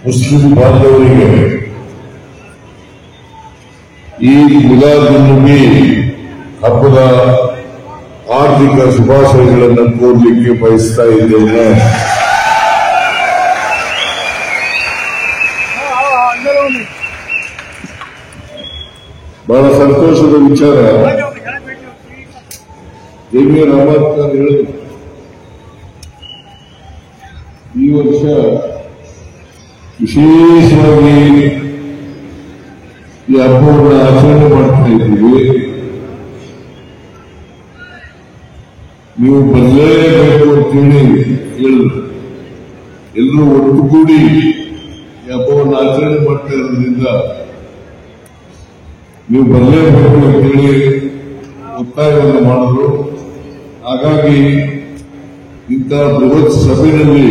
Muslim ಬಾಂಧವರಿಗೆ ಈ ಮಿಲಾದುನ್ನಬಿ ಹಬ್ಬದ ಆರ್ಥಿಕ ಶುಭಾಶಯಗಳನ್ನು ಕೋರಲಿಕ್ಕೆ ಬಯಸ್ತಾ ಇದ್ದೇನೆ. ಬಹಳ ಸಂತೋಷದ ವಿಚಾರ. ಜಮೀರ್ ಅಹಮದ್ ಖಾನ್ ಹೇಳಿದರು, ಈ ವರ್ಷ ವಿಶೇಷವಾಗಿ ಈ ಹಬ್ಬವನ್ನು ಆಚರಣೆ ಮಾಡ್ತಾ ಇದ್ದೀವಿ. ನೀವು ಬರಲೇಬೇಕು ಅಂತೇಳಿ ಹೇಳಿದ್ರು. ಎಲ್ಲರೂ ಒಟ್ಟುಗೂಡಿ ಈ ಹಬ್ಬವನ್ನು ಆಚರಣೆ ಮಾಡ್ತಾ ಇರೋದ್ರಿಂದ ನೀವು ಬರಲೇಬೇಕು ಅಂತೇಳಿ ಒತ್ತಾಯವನ್ನು ಮಾಡಿದ್ರು. ಹಾಗಾಗಿ ಇಂತಹ ಬೃಹತ್ ಸಭೆಯಲ್ಲಿ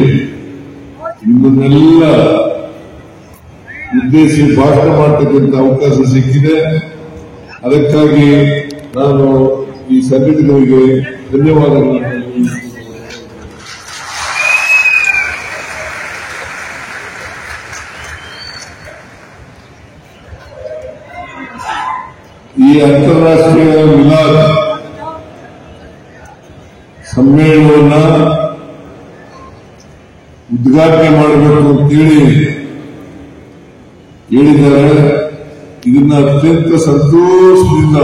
ನಿಮ್ಮನ್ನೆಲ್ಲ ಉದ್ದೇಶಿಸಿ ಭಾಷಣ ಮಾಡತಕ್ಕಂಥ ಅವಕಾಶ ಸಿಕ್ಕಿದೆ. ಅದಕ್ಕಾಗಿ ನಾನು ಈ ಸಂಘಟನೆಗಳಿಗೆ ಧನ್ಯವಾದಗಳನ್ನು. ಈ ಅಂತಾರಾಷ್ಟ್ರೀಯ ಮಿಲಾದ್ ಸಮ್ಮೇಳನವನ್ನ ಉದ್ಘಾಟನೆ ಮಾಡಬೇಕು ಅಂತೇಳಿ ಹೇಳಿದ್ದಾರೆ. ಇದನ್ನ ಅತ್ಯಂತ ಸಂತೋಷದಿಂದ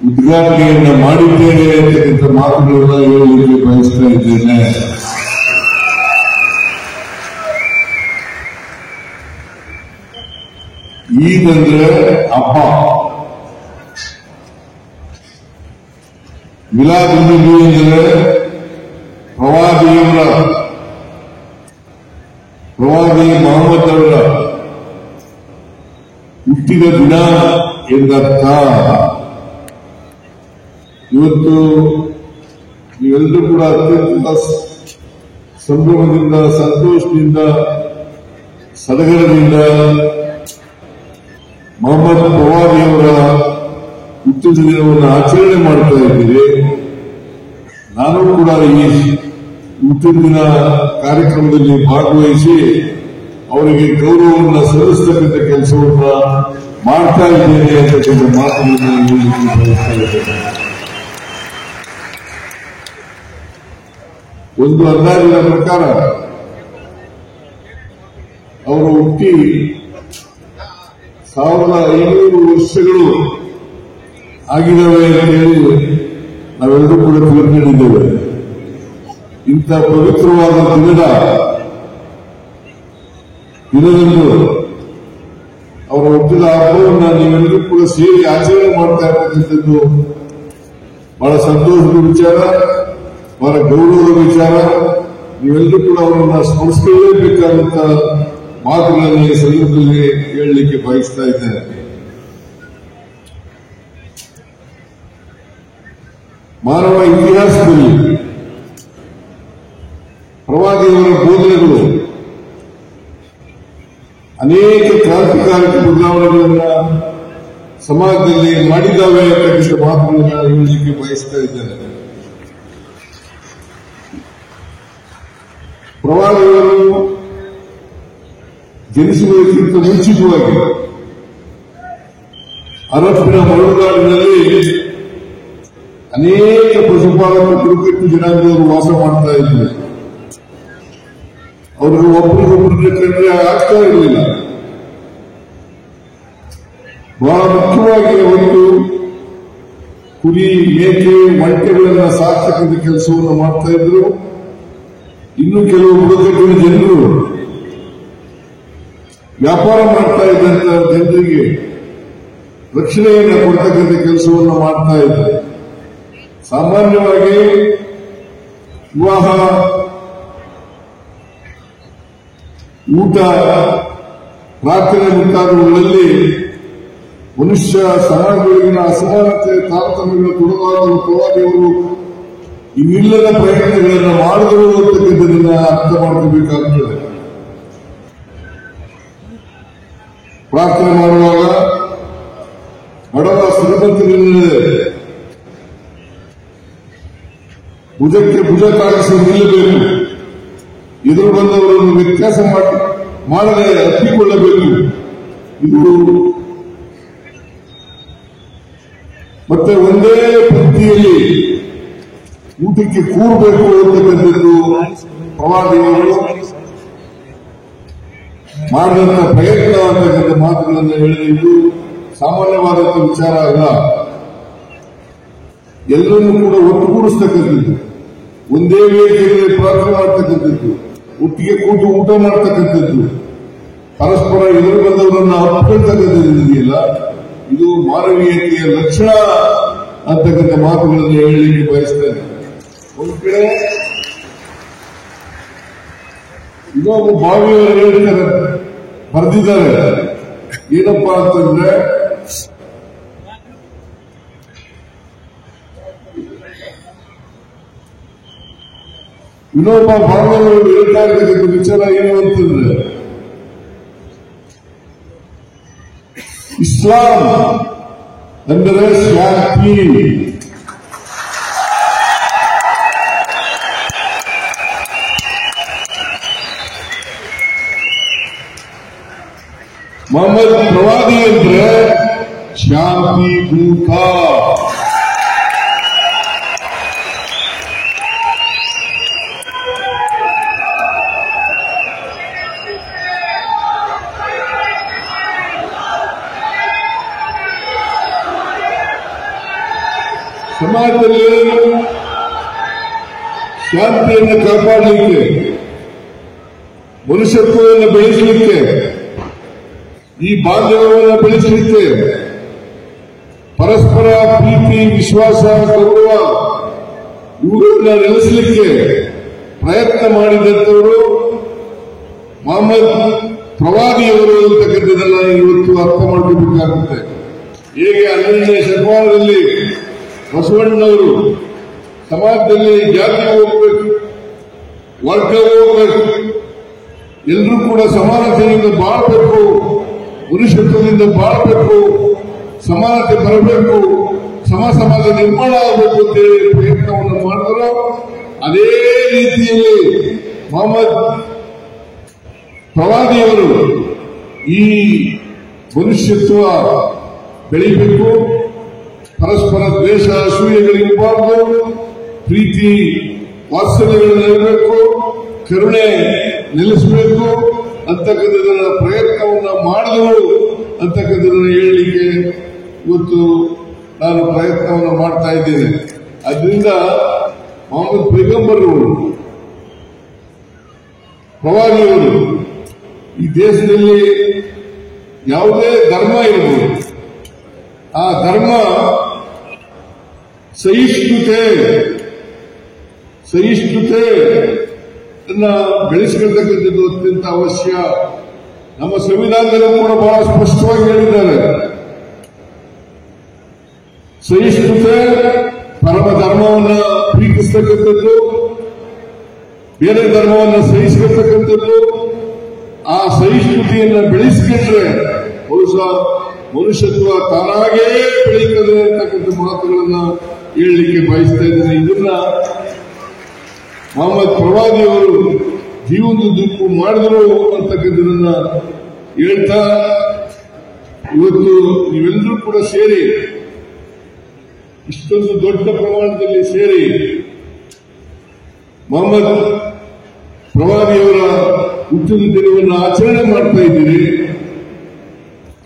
ಉದ್ಘಾಟನೆಯನ್ನ ಮಾಡಿದ್ದೇನೆ ಅಂತಕ್ಕಂಥ ಮಾತುಗಳನ್ನ ಹೇಳಲಿಕ್ಕೆ ಬಯಸ್ತಾ ಇದ್ದೇನೆ. ಈದ್ ಅಂದ್ರೆ ಹಬ್ಬ, ಮಿಲಾದುನ್ನಬಿ ಅಂದರೆ ಪ್ರವಾದಿ ಮೊಹಮ್ಮದ್ ಅವರ ಹುಟ್ಟಿದ ದಿನ ಎಂದರ್ಥ. ಇವತ್ತು ನೀವೆಲ್ಲರೂ ಕೂಡ ಅತ್ಯಂತ ಸಂಭ್ರಮದಿಂದ, ಸಂತೋಷದಿಂದ, ಸಡಗರದಿಂದ ಮೊಹಮ್ಮದ್ ಪ್ರವಾದಿಯವರ ಹುಟ್ಟಿದ ದಿನವನ್ನು ಆಚರಣೆ ಮಾಡ್ತಾ ಇದ್ದೀರಿ. ನಾನು ಕೂಡ ಈ ಹುಟ್ಟಿದ ದಿನ ಕಾರ್ಯಕ್ರಮದಲ್ಲಿ ಭಾಗವಹಿಸಿ ಅವರಿಗೆ ಗೌರವವನ್ನು ಸಲ್ಲಿಸತಕ್ಕಂಥ ಕೆಲಸವನ್ನ ಮಾಡ್ತಾ ಇದ್ದೇನೆ ಅಂತಕ್ಕಂಥ ಮಾತುಗಳನ್ನು ಹೇಳಲಿಕ್ಕೆ ಬಯಸ್ತಾ ಇದ್ದೇನೆ. ಒಂದು ಅಂದಾಜಿನ ಪ್ರಕಾರ ಅವರು ಹುಟ್ಟಿ 1500 ವರ್ಷಗಳು ಆಗಿದ್ದಾವೆ ಅಂತ ಹೇಳಿ ನಾವೆಲ್ಲರೂ ಕೂಡ ತಿಳ್ಕೊಂಡಿದ್ದೇವೆ. ಇಂಥ ಪವಿತ್ರವಾದ ದಿನದಂದು ಅವರ ಹುಟ್ಟಿದ ಹಬ್ಬವನ್ನು ನೀವೆಲ್ಲರೂ ಕೂಡ ಸೇರಿ ಆಚರಣೆ ಮಾಡ್ತಾ ಇರ್ತಕ್ಕಂಥದ್ದು ಬಹಳ ಸಂತೋಷದ ವಿಚಾರ, ಬಹಳ ಗೌರವದ ವಿಚಾರ. ನೀವೆಲ್ಲರೂ ಕೂಡ ಅವರನ್ನ ಸ್ಮರಿಸಲೇಬೇಕಾದಂತ ಮಾತುಗಳನ್ನು ಈ ಸಂದರ್ಭದಲ್ಲಿ ಹೇಳಲಿಕ್ಕೆ ಬಯಸ್ತಾ ಇದ್ದೇನೆ. ಮಾನವ ಇತಿಹಾಸದಲ್ಲಿ ಪ್ರವಾದಿಯವರ ಬೋಧನೆಗಳು ಅನೇಕ ಕ್ರಾಂತಿಕಾರಕ ಬದಲಾವಣೆಗಳನ್ನ ಸಮಾಜದಲ್ಲಿ ಮಾಡಿದ್ದಾವೆ ಅಂತಕ್ಕಂಥ ಮಾತುಗಳನ್ನು ಹೇಳಲಿಕ್ಕೆ ಬಯಸ್ತಾ ಇದ್ದೇನೆ. ಪ್ರವಾದಿಗಳು ಜನಿಸುವುದಕ್ಕಿಂತ ಮುಂಚಿತವಾಗಿ ಅರಬ್ಬಿನ ಮರಳುಗಾಡಿನಲ್ಲಿ ಅನೇಕ ಪಶುಪಾಲಕ ಬುಡಕಟ್ಟು ಜನಾಂಗದವರು ವಾಸ ಮಾಡ್ತಾ ಇದ್ರು. ಅವ್ರಿಗೆ ಒಬ್ಬರಿಗೊಬ್ಬರಿಗೆ ಕಂಡ್ರೆ ಆಗ್ತಾ ಇರಲಿಲ್ಲ. ಬಹಳ ಮುಖ್ಯವಾಗಿ ಒಂದು ಕುರಿ, ಮೇಕೆ, ಒಂಟೆಗಳನ್ನ ಸಾಕ್ತಕ್ಕಂಥ ಕೆಲಸವನ್ನು ಮಾಡ್ತಾ ಇದ್ರು. ಇನ್ನು ಕೆಲವು ಬುಡಕಟ್ಟಿನ ಜನರು ವ್ಯಾಪಾರ ಮಾಡ್ತಾ ಇದ್ದಂತ ಜನರಿಗೆ ರಕ್ಷಣೆಯನ್ನು ಕೊಡ್ತಕ್ಕಂಥ ಕೆಲಸವನ್ನು ಮಾಡ್ತಾ ಇದ್ದಾರೆ. ಸಾಮಾನ್ಯವಾಗಿ ವಿವಾಹ, ಊಟ, ಪ್ರಾರ್ಥನೆ ಮುಂತಾದವುಗಳಲ್ಲಿ ಮನುಷ್ಯ ಸಮಾಜದೊಳಗಿನ ಅಸಮಾನತೆ, ತಾರತಮ್ಯಗಳು ತೊಡಗಾಡುವ ಪ್ರವಾದಿಯವರು ಇನ್ನಿಲ್ಲದ ಪ್ರಯತ್ನಗಳನ್ನು ಮಾಡಿದರು ಅಂತಕ್ಕಂಥದನ್ನ ಅರ್ಥ ಮಾಡ್ಕೋಬೇಕಾಗ್ತದೆ. ಪ್ರಾರ್ಥನೆ ಮಾಡುವಾಗ ಬಡವ ಶ್ರೀಮಂತನಿಲ್ಲದೆ ಭುಜಕ್ಕೆ ಭುಜ ಕಾಣಿಸಿ ನಿಲ್ಲಬೇಕು. ಎದುರು ಬಂದವರನ್ನು ವ್ಯತ್ಯಾಸ ಮಾಡದೆ ಹತ್ತಿಕೊಳ್ಳಬೇಕು. ಇದು ಮತ್ತೆ ಒಂದೇ ಪಂಕ್ತಿಯಲ್ಲಿ ಊಟಕ್ಕೆ ಕೂರಬೇಕು ಅಂತಕ್ಕಂಥದ್ದು ಪ್ರವಾದಿಗಳು ಮಾಡಿದಂತ ಪ್ರಯತ್ನ ಅಂತಕ್ಕಂಥ ಮಾತುಗಳನ್ನು ಹೇಳಿದ್ದು ಸಾಮಾನ್ಯವಾದಂಥ ವಿಚಾರ ಅಲ್ಲ. ಎಲ್ಲರನ್ನೂ ಕೂಡ ಒಟ್ಟುಗೂಡಿಸ್ತಕ್ಕಂಥದ್ದು, ಒಂದೇ ವೇದಿಕೆಯಲ್ಲಿ ಪ್ರಾರ್ಥನೆ ಮಾಡ್ತಕ್ಕಂಥದ್ದು, ಒಟ್ಟಿಗೆ ಕೂತು ಊಟ ಮಾಡ್ತಕ್ಕಂಥದ್ದು, ಪರಸ್ಪರ ಎದುರು ಬಂದವರನ್ನ ಅಪ್ಪಿಕೊಳ್ತಕ್ಕಂಥದ್ದು ಇದೆಯಲ್ಲ, ಇದು ಮಾನವೀಯತೆಯ ಲಕ್ಷಣ ಅಂತಕ್ಕಂಥ ಮಾತುಗಳನ್ನು ಹೇಳಲಿಕ್ಕೆ ಬಯಸ್ತೇನೆ. ಒಂದು ಕಡೆ ಇನ್ನೊಬ್ಬ ಬಾವಿಯವರು ಹೇಳ್ತಾರೆ, ಬರೆದಿದ್ದಾರೆ, ಏನಪ್ಪಾ ಅಂತಂದ್ರೆ ಇನ್ನೊಬ್ಬ ಭಾಗವರು ಹೇಳ್ತಾ ಇರ್ತಕ್ಕಂಥ ವಿಚಾರ ಏನು ಅಂತಂದ್ರೆ, ಇಸ್ಲಾಂ ಅಂದರೆ ಶಾಂತಿ, ಮೊಹಮ್ಮದ್ ಪ್ರವಾದಿ ಅಂದ್ರೆ ಶಾಂತಿ ದೂತ. ಸಮಾಜದಲ್ಲಿ ಶಾಂತಿಯನ್ನು ಕಾಪಾಡಲಿಕ್ಕೆ, ಮನುಷ್ಯತ್ವವನ್ನು ಬೆಳೆಸಲಿಕ್ಕೆ, ಈ ಬಾಂಧವ್ಯವನ್ನು ಬೆಳೆಸಲಿಕ್ಕೆ, ಪರಸ್ಪರ ಪ್ರೀತಿ, ವಿಶ್ವಾಸ, ಗೌರವ ಇವುಗಳನ್ನ ನೆಲೆಸಲಿಕ್ಕೆ ಪ್ರಯತ್ನ ಮಾಡಿದಂಥವರು ಮೊಹಮ್ಮದ್ ಪ್ರವಾದಿಯವರು ಅಂತಕ್ಕಂಥದ್ದನ್ನ ಇವತ್ತು ಅರ್ಥ ಮಾಡ್ಕೋಬೇಕಾಗುತ್ತೆ. ಹೇಗೆ 12ನೇ ಶತಮಾನದಲ್ಲಿ ಬಸವಣ್ಣನವರು ಸಮಾಜದಲ್ಲಿ ಜಾತಿ ಹೋಗಬೇಕು, ವರ್ಗ ಹೋಗಬೇಕು, ಎಲ್ಲರೂ ಕೂಡ ಸಮಾನತೆಯಿಂದ ಬಾಳಬೇಕು, ಮನುಷ್ಯತ್ವದಿಂದ ಬಾಳಬೇಕು, ಸಮಾನತೆ ಬರಬೇಕು, ಸಮಾಜ ನಿರ್ಮಾಣ ಆಗಬೇಕು ಅಂತೇಳಿ ಪ್ರಯತ್ನವನ್ನು ಮಾಡಿದ್ರು. ಅದೇ ರೀತಿಯಲ್ಲಿ ಮೊಹಮ್ಮದ್ ಪ್ರವಾದಿಯವರು ಈ ಮನುಷ್ಯತ್ವ ಬೆಳಿಬೇಕು, ಪರಸ್ಪರ ದ್ವೇಷ ಅಸೂಯೆಗಳಿರಬಾರದು, ಪ್ರೀತಿ ವಾತ್ಸಲ್ಯಗಳಿರಬೇಕು, ಕರುಣೆ ನೆಲೆಸಬೇಕು ಅಂತಕ್ಕಂಥದನ್ನ ಪ್ರಯತ್ನವನ್ನ ಮಾಡಿದವರು ಅಂತಕ್ಕಂಥದನ್ನ ಹೇಳಲಿಕ್ಕೆ ಇವತ್ತು ನಾನು ಪ್ರಯತ್ನವನ್ನು ಮಾಡ್ತಾ ಇದ್ದೇನೆ. ಅದರಿಂದ ಮೊಹಮ್ಮದ್ ಪೈಗಂಬರವರು ಪ್ರವಾದಿಯವರು ಈ ದೇಶದಲ್ಲಿ ಯಾವುದೇ ಧರ್ಮ ಇರಬಹುದು, ಆ ಧರ್ಮ ಸಹಿಷ್ಣುತೆಯನ್ನ ಬೆಳೆಸಿಕೊಳ್ತಕ್ಕಂಥದ್ದು ಅತ್ಯಂತ ಅವಶ್ಯ. ನಮ್ಮ ಸಂವಿಧಾನದಲ್ಲೂ ಕೂಡ ಬಹಳ ಸ್ಪಷ್ಟವಾಗಿ ಹೇಳಿದ್ದಾರೆ, ಸಹಿಷ್ಣುತೆ ಪರಮ ಧರ್ಮವನ್ನ ಪ್ರೀತಿಸ್ತಕ್ಕಂಥದ್ದು, ಬೇರೆ ಧರ್ಮವನ್ನ ಸಹಿಸಿಕೊಳ್ತಕ್ಕಂಥದ್ದು. ಆ ಸಹಿಷ್ಣುತೆಯನ್ನ ಬೆಳೆಸಿಕೊಂಡ್ರೆ ಬಹುಶಃ ಮನುಷ್ಯತ್ವ ತಾನಾಗೇ ಬೆಳೀತದೆ ಅಂತಕ್ಕಂಥ ಮಾತುಗಳನ್ನ ಹೇಳಲಿಕ್ಕೆ ಬಯಸ್ತಾ ಇದ್ದೇನೆ. ಇದನ್ನ ಮೊಹಮ್ಮದ್ ಪ್ರವಾದಿಯವರು ಜೀವನದುದ್ದಕ್ಕೂ ಮಾಡಿದ್ರು ಅಂತಕ್ಕಂಥದನ್ನ ಹೇಳ್ತಾ, ಇವತ್ತು ನೀವೆಲ್ಲರೂ ಕೂಡ ಸೇರಿ ಇಷ್ಟೊಂದು ದೊಡ್ಡ ಪ್ರಮಾಣದಲ್ಲಿ ಸೇರಿ ಮೊಹಮ್ಮದ್ ಪ್ರವಾದಿಯವರ ಹುಟ್ಟಿದ ದಿನವನ್ನು ಆಚರಣೆ ಮಾಡ್ತಾ ಇದ್ದೀರಿ.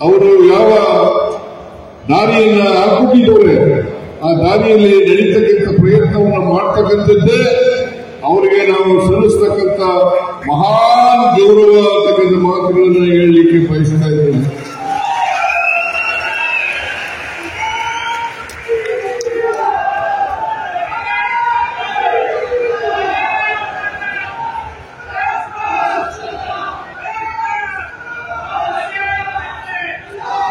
ಅವರು ಯಾವ ದಾರಿಯನ್ನ ಹಾಕಿಟ್ಟಿದ್ದವ್ರೆ ಆ ದಾರಿಯಲ್ಲಿ ನಡೀತಕ್ಕಂಥ ಪ್ರಯತ್ನವನ್ನು ಮಾಡ್ತಕ್ಕಂಥದ್ದೇ ಅವರಿಗೆ ನಾವು ಸಲ್ಲಿಸ್ತಕ್ಕಂಥ ಮಹಾನ್ ಗೌರವ ಅಂತಕ್ಕಂಥ ಮಾತುಗಳನ್ನು ಹೇಳಲಿಕ್ಕೆ ಬಯಸ್ತಾ ಇದ್ದೇನೆ.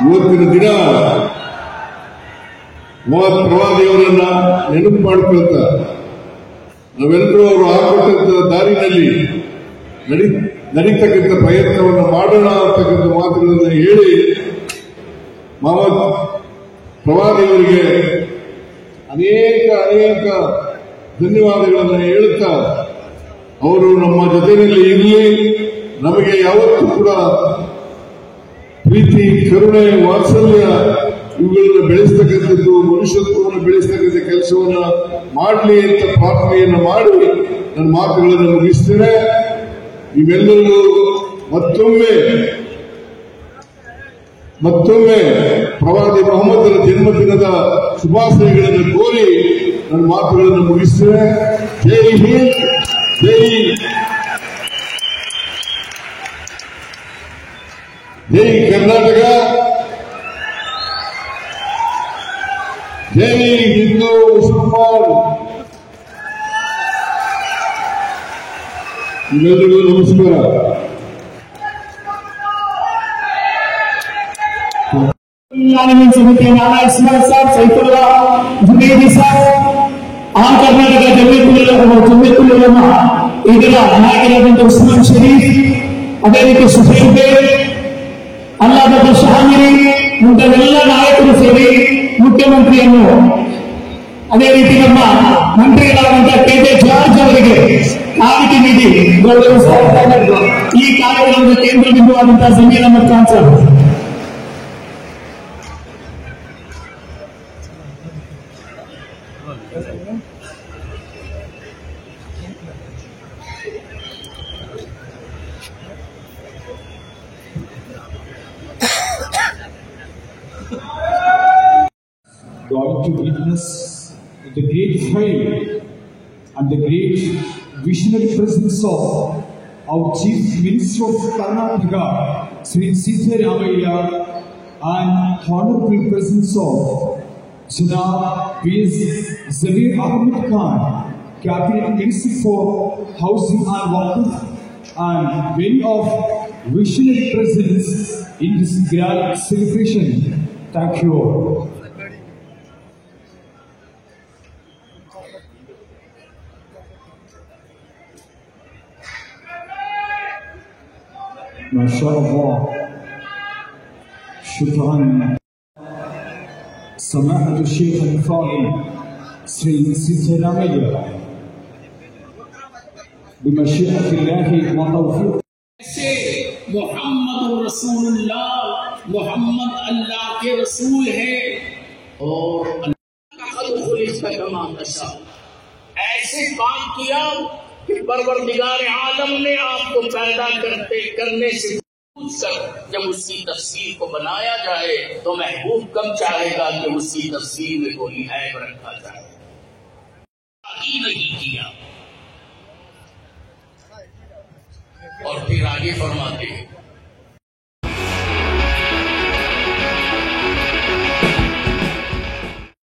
ಇವತ್ತಿನ ದಿನ ಮೊಹಮ್ಮದ್ ಪ್ರವಾದಿಯವರನ್ನ ನೆನಪು ಮಾಡಿಕೊಳ್ತಾ ನಾವೆಲ್ಲರೂ ಅವರು ಹಾಕೊಟ್ಟಂತ ದಾರಿನಲ್ಲಿ ನಡೀತಕ್ಕಂಥ ಪ್ರಯತ್ನವನ್ನು ಮಾಡೋಣ ಅಂತಕ್ಕಂಥ ಮಾತುಗಳನ್ನು ಹೇಳಿ ಮೊಹಮ್ಮದ್ ಪ್ರವಾದಿಯವರಿಗೆ ಅನೇಕ ಧನ್ಯವಾದಗಳನ್ನು ಹೇಳುತ್ತಾ ಅವರು ನಮ್ಮ ಜೊತೆಯಲ್ಲಿ ಇರಲಿ, ನಮಗೆ ಯಾವತ್ತೂ ಕೂಡ ಪ್ರೀತಿ, ಕರುಣೆ, ವಾತ್ಸಲ್ಯ ಇವುಗಳನ್ನು ಬೆಳೆಸ್ತಕ್ಕಂಥದ್ದು, ಮನುಷ್ಯತ್ವವನ್ನು ಬೆಳೆಸ್ತಕ್ಕಂಥ ಕೆಲಸವನ್ನ ಮಾಡಲಿ ಅಂತ ಪ್ರಾರ್ಥನೆಯನ್ನು ಮಾಡಿ ನನ್ನ ಮಾತುಗಳನ್ನು ಮುಗಿಸ್ತೇನೆ. ನೀವೆಲ್ಲರೂ ಮತ್ತೊಮ್ಮೆ ಪ್ರವಾದಿ ಮೊಹಮ್ಮದರ ಜನ್ಮದಿನದ ಶುಭಾಶಯಗಳನ್ನು ಕೋರಿ ನನ್ನ ಮಾತುಗಳನ್ನು ಮುಗಿಸ್ತೇನೆ. ಜೈ ಹಿಂದ್, ಜೈ ಕರ್ನಾಟಕ, ಜೈ ಹಿಂದೂ ಮುಸಲ್ಮಾನ್. ನಿಮ್ಮೆಲ್ಲರಿಗೂ ನಮಸ್ಕಾರ. ಸಮಿತಿಯ ನಾನಾ ಇಸ್ಮಾಯಿಲ್ ಸಾಬ್, ಸೈಫುಲ್ಲಾ ಜುಬೇರಿ ಸಾಬ್, ಆಲ್ ಕರ್ನಾಟಕ ಜಮಿಯತುಲ್ ಉಲಮಾ ಇದರ ನಾಯಕರಾದಂತಹ ಉಸ್ಮಾನ್ ಶರೀಫ್, ಅದೇ ರೀತಿ ಸುಹೇಲ್ ಬೇಗ್, ಅಲ್ಲಾಹ್ ಶಹಾಮಿರಿ ಮುಂತಾದೆಲ್ಲ ನಾಯಕರು ಸೇರಿ ಮುಖ್ಯಮಂತ್ರಿಯನ್ನು, ಅದೇ ರೀತಿ ನಮ್ಮ ಮಂತ್ರಿಗಳಾದಂತಹ ಕೆ.ಜೆ. ಜಾರ್ಜ್ ಅವರಿಗೆ ಕಾಣಿಕೆ ನೀಡಿ ಗೌರವಿಸಲಾಗುತ್ತದೆ. ಈ ಕಾರ್ಯಕ್ರಮದ ಕೇಂದ್ರ ಬಿಂದುವಾದಂತಹ Zameer Ahmed Khan Sab. God to witness the great fame and the great visionary presence of our Chief Minister of Karnataka, Sri Siddaramaiah, and honorable presence of Janab P.S. Zamir Ahmed Khan, Cabinet Minister for Housing and Waqf, and many of visionary presence in this grand celebration. Thank you all. ما شاء الله. شكرا سماحة الشيخ الفاضل سري سيدرامية بمشيئة الله وتوفيقه. Mohammad रसूलुल्लाह, मोहम्मद अल्लाह के रसूल है और ऐसे काम किया कि परवरदिगार आलम ने आपको पैदा करने से जब उसकी तफसीर को बनाया जाए तो महबूब कम चाहेगा कि उसकी तफसीर में कोई ऐब रखा जाए। ही नहीं किया। और फिर आगे फरमाते हैं